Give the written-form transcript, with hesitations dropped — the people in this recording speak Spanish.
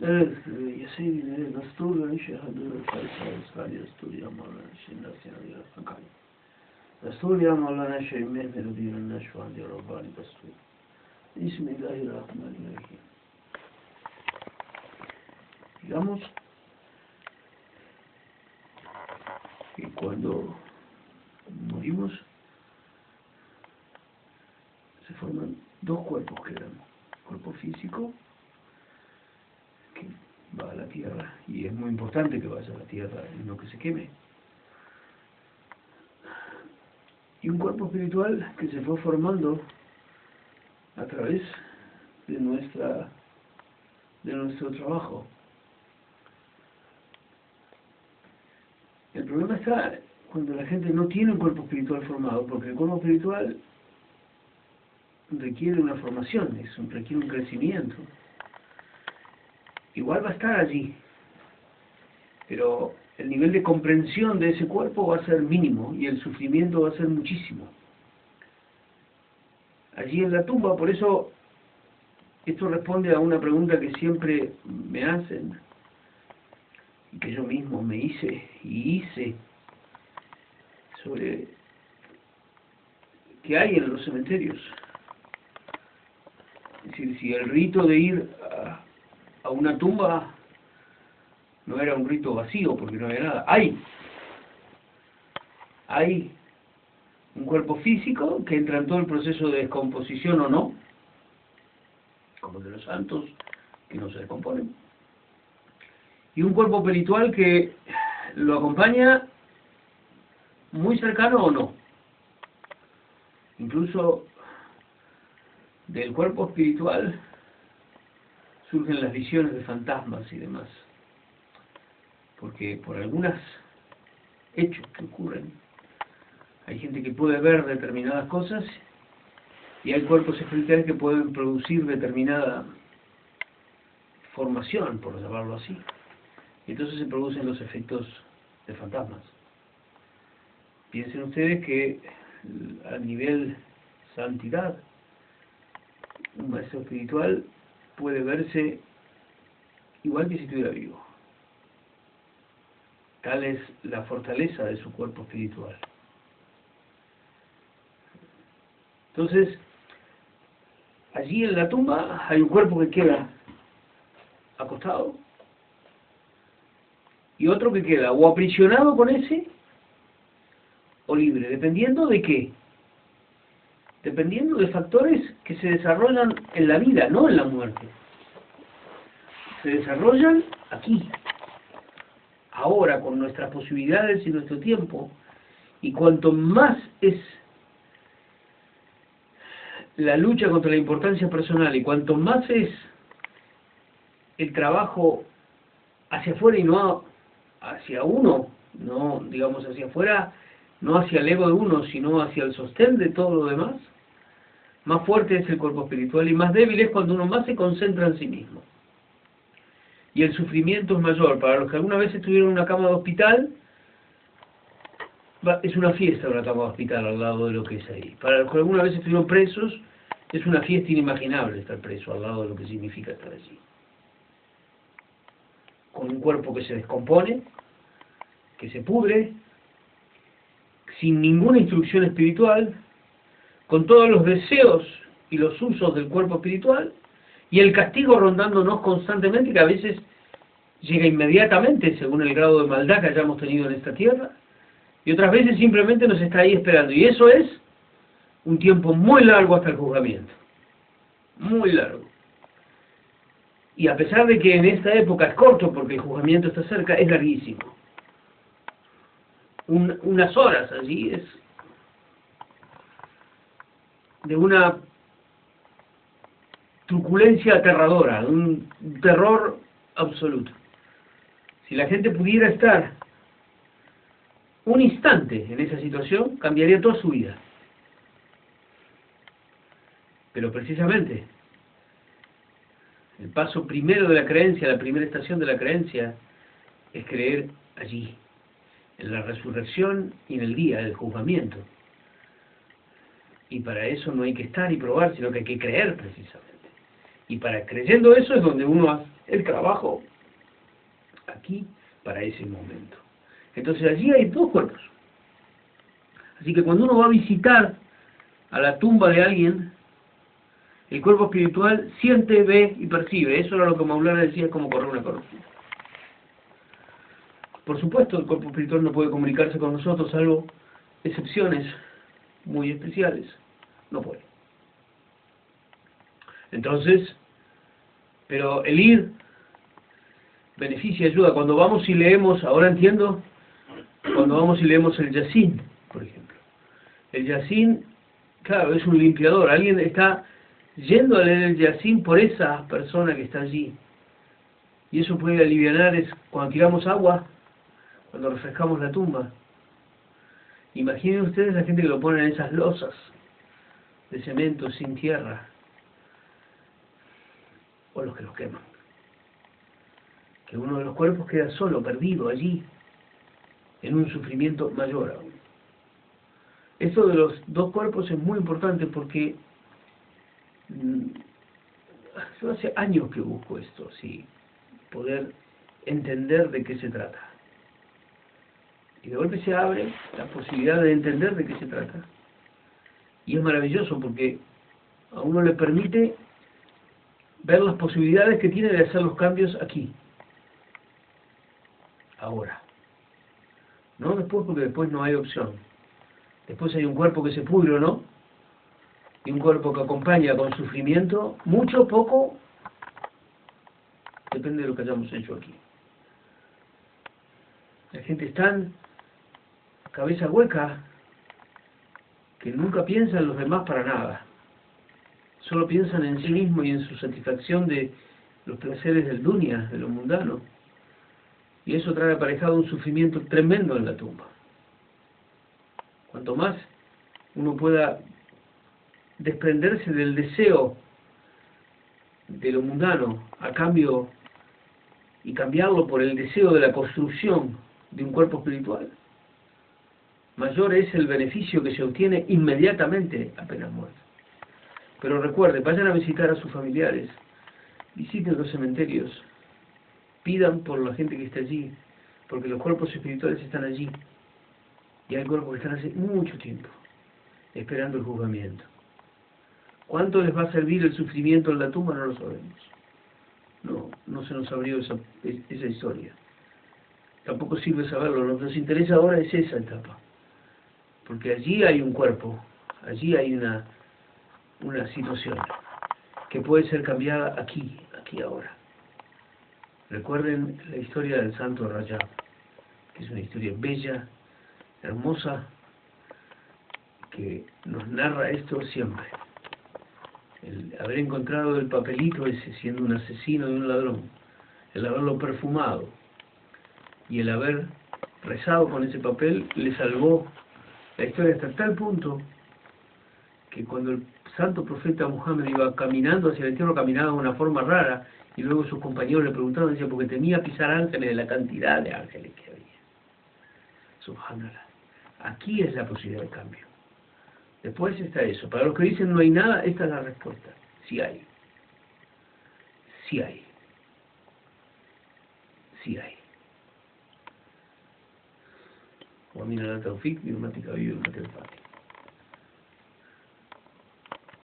Evet, yasayı nasıl şehadı sayısal studiya Mevlana Şinasya Hakkani. Studiya Mevlana Şeyh Mehmet Diyor'un Neşvan diyor Rabbani Bastur. Bismillahirrahmanirrahim. Digamos que cuando morimos se forman dos cuerpos que eran cuerpo físico que va a la tierra y es muy importante que vaya a la tierra y no que se queme, y un cuerpo espiritual que se fue formando a través de nuestro trabajo. El problema está cuando la gente no tiene un cuerpo espiritual formado, porque el cuerpo espiritual requiere una formación, requiere un crecimiento. Igual va a estar allí, pero el nivel de comprensión de ese cuerpo va a ser mínimo y el sufrimiento va a ser muchísimo. Allí en la tumba, por eso esto responde a una pregunta que siempre me hacen y que yo mismo me hice sobre qué hay en los cementerios. Es decir, si el rito de ir a una tumba no era un rito vacío porque no había nada. Hay un cuerpo físico que entra en todo el proceso de descomposición o no, como el de los santos, que no se descomponen, y un cuerpo espiritual que lo acompaña muy cercano o no. Incluso del cuerpo espiritual surgen las visiones de fantasmas y demás, porque por algunos hechos que ocurren, hay gente que puede ver determinadas cosas y hay cuerpos espirituales que pueden producir determinada formación, por llamarlo así. Y entonces se producen los efectos de fantasmas. Piensen ustedes que a nivel santidad, un maestro espiritual puede verse igual que si estuviera vivo. Tal es la fortaleza de su cuerpo espiritual. Entonces, allí en la tumba hay un cuerpo que queda acostado y otro que queda o aprisionado con ese o libre, dependiendo de qué. Dependiendo de factores que se desarrollan en la vida, no en la muerte. Se desarrollan aquí, ahora, con nuestras posibilidades y nuestro tiempo. Y cuanto más es la lucha contra la importancia personal y cuanto más es el trabajo hacia afuera y no hacia uno, no digamos hacia afuera, no hacia el ego de uno, sino hacia el sostén de todo lo demás, más fuerte es el cuerpo espiritual y más débil es cuando uno más se concentra en sí mismo. Y el sufrimiento es mayor. Para los que alguna vez estuvieron en una cama de hospital, es una fiesta una cama de hospital al lado de lo que es ahí. Para los que alguna vez estuvieron presos, es una fiesta inimaginable estar preso al lado de lo que significa estar allí. Con un cuerpo que se descompone, que se pudre, sin ninguna instrucción espiritual, con todos los deseos y los usos del cuerpo espiritual, y el castigo rondándonos constantemente, que a veces llega inmediatamente según el grado de maldad que hayamos tenido en esta tierra, y otras veces simplemente nos está ahí esperando, y eso es un tiempo muy largo hasta el juzgamiento, muy largo. Y a pesar de que en esta época es corto porque el juzgamiento está cerca, es larguísimo. Unas horas allí es de una truculencia aterradora, un terror absoluto. Si la gente pudiera estar un instante en esa situación, cambiaría toda su vida. Pero precisamente, el paso primero de la creencia, la primera estación de la creencia, es creer allí, en la resurrección y en el día del juzgamiento. Y para eso no hay que estar y probar, sino que hay que creer precisamente. Y creyendo eso es donde uno hace el trabajo aquí para ese momento. Entonces allí hay dos cuerpos. Así que cuando uno va a visitar a la tumba de alguien, el cuerpo espiritual siente, ve y percibe. Eso era lo que Maulana decía, es como correr una cortina. Por supuesto, el cuerpo espiritual no puede comunicarse con nosotros, salvo excepciones muy especiales. No puede. Entonces, pero el ir beneficia, ayuda. Cuando vamos y leemos, ahora entiendo, cuando vamos y leemos el Yasin, por ejemplo. El Yasin, claro, es un limpiador. Alguien está yendo a leer el Yasin por esa persona que está allí. Y eso puede aliviar, es cuando tiramos agua, cuando refrescamos la tumba. Imaginen ustedes la gente que lo pone en esas losas de cemento sin tierra, o los que los queman. Que uno de los cuerpos queda solo, perdido allí, en un sufrimiento mayor aún. Esto de los dos cuerpos es muy importante porque yo hace años que busco esto, sí, poder entender de qué se trata. Y de golpe se abre la posibilidad de entender de qué se trata. Y es maravilloso porque a uno le permite ver las posibilidades que tiene de hacer los cambios aquí, ahora. No después, porque después no hay opción. Después hay un cuerpo que se pudre o no, y un cuerpo que acompaña con sufrimiento, mucho, poco, depende de lo que hayamos hecho aquí. La gente es tan cabeza hueca que nunca piensa en los demás para nada. Solo piensan en sí mismo y en su satisfacción de los placeres del dunya, de lo mundano. Y eso trae aparejado un sufrimiento tremendo en la tumba. Cuanto más uno pueda desprenderse del deseo de lo mundano a cambio y cambiarlo por el deseo de la construcción de un cuerpo espiritual, mayor es el beneficio que se obtiene inmediatamente apenas muerto. Pero recuerden, vayan a visitar a sus familiares, visiten los cementerios, pidan por la gente que está allí, porque los cuerpos espirituales están allí, y hay cuerpos que están hace mucho tiempo, esperando el juzgamiento. ¿Cuánto les va a servir el sufrimiento en la tumba? No lo sabemos. No se nos abrió esa historia. Tampoco sirve saberlo. Lo que nos interesa ahora es esa etapa. Porque allí hay un cuerpo, allí hay una situación que puede ser cambiada aquí ahora. Recuerden la historia del santo Rajab, que es una historia bella, hermosa, que nos narra esto siempre. El haber encontrado el papelito ese siendo un asesino y un ladrón, el haberlo perfumado y el haber rezado con ese papel le salvó la historia hasta tal punto que cuando el santo profeta Muhammad iba caminando hacia el entierro, caminaba de una forma rara y luego sus compañeros le preguntaron, decía, porque temía pisar ángeles de la cantidad de ángeles que había. Subhanallah. Aquí es la posibilidad de cambio. Después está eso. Para los que dicen no hay nada, esta es la respuesta. Sí hay. Sí hay. Sí hay. ومن لا توفيق بيومتك أيها المتفاتح